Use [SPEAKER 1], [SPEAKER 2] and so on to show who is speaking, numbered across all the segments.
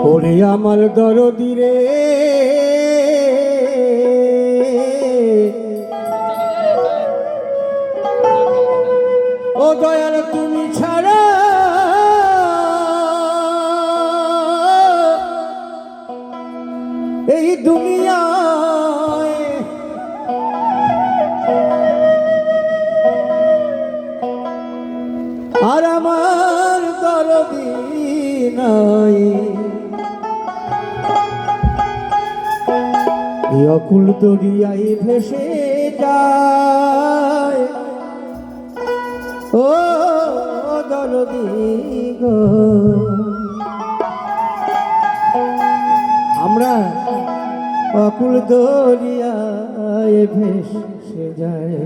[SPEAKER 1] ওরে আমার দরদি রে, ও দয়াল তুমি ছাড়া এই দুনিয়ায় আর আমার দরদি নাই। অকুল দরিয়ায় ভেসে যায় ও দরদি গো। আমরা অকুল দরিয়ায় ভেসে যায়।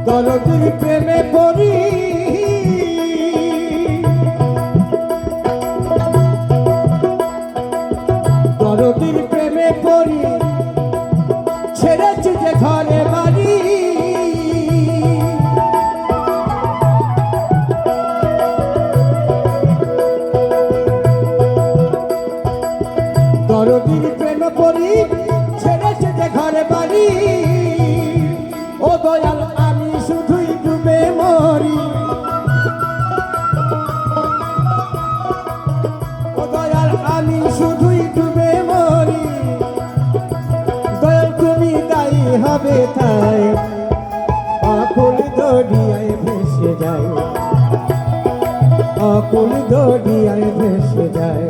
[SPEAKER 1] দরদির প্রেমে পড়ি, দরদির প্রেমে পড়ি, ছেড়েছি যে ঘরে বাড়ি। দরদির প্রেমে পড়ি, ছেড়েছি যে ঘরে বাড়ি। ও দয়াল আমি শুধুই ডুবে মরি, ও দয়াল আমি শুধুই ডুবে মরি। দয়াল তুমি দায়ী হবে তাই অকুল দরিয়ায় ভেসে যায়, অকুল দরিয়ায় ভেসে যায়।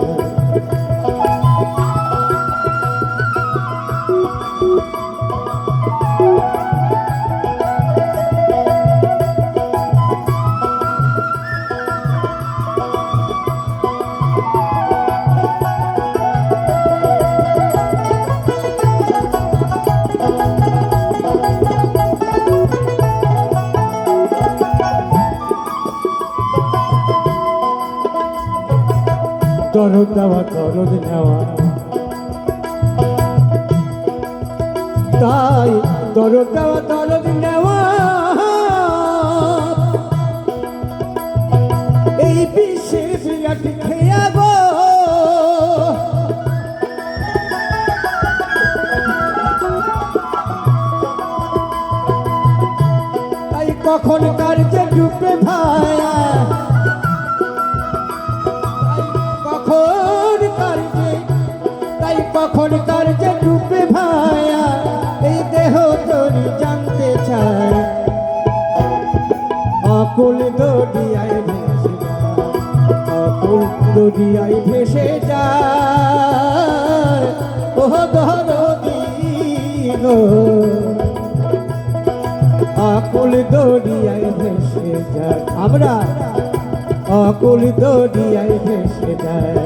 [SPEAKER 1] দরদ দেওয়া দরদ নেওয়া, তাই দরদ দেওয়া দরদ নেওয়া, এই বিশ্বের বিরাট খেয়া গো। তাই কখন কার যে ডুবে ভায়া, কখন কার যে ডুবে ভায়া, এই দেহ তোরি জানতে চায়। অকুল দরিয়ায় ভেসে যায়, অকুল দরিয়ায় ভেসে যায় ও দরদি গো। অকুল দরিয়ায় ভেসে যায়, আমরা অকুল দরিয়ায় ভেসে যায়।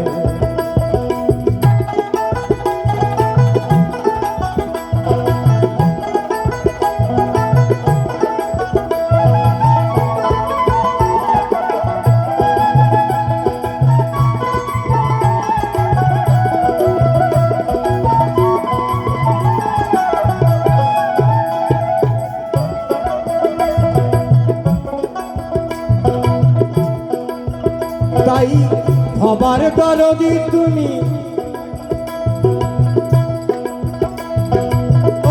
[SPEAKER 1] তাই হবার দরদি তুমি,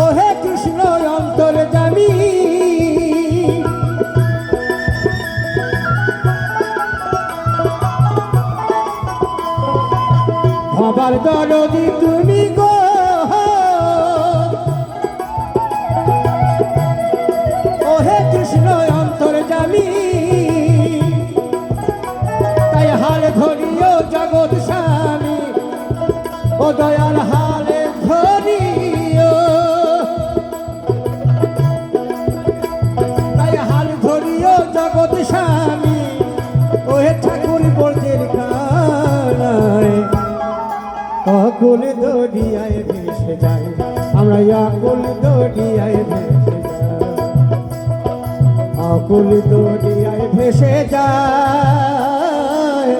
[SPEAKER 1] ও হে কৃষ্ণ অন্তর্যামী। হবার দরদি তুমি গো, ও হে কৃষ্ণ অন্তর্যামী। হাল ধরিও জগৎ স্বামী, ও দয়াল হালে ধরিও, তাই হাল ধরিও জগৎ স্বামী। ও হে ঠাকুর বর্জের কানায় অকুল দরিয়ায় ভেসে যায়, আমরা অকুল দরিয়ায় ভেসে যায়। আকুল দরিয়ায় ভেসে যায়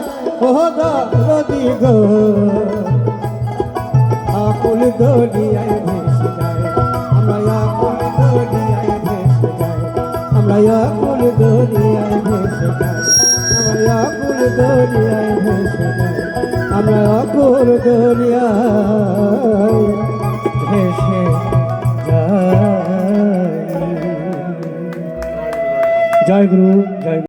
[SPEAKER 1] ও দরদি গো আকুল দরিয়ায় ভেসে যায় আমরা আকুল দরিয়ায় ভেসে যাই আমরা আকুল দরিয়ায় ভেসে যাই আমরা আকুল দরিয়ায় ভেসে যাই আমরা আকুল দরিয়ায় ভেসে যাই। জয় গুরু জয়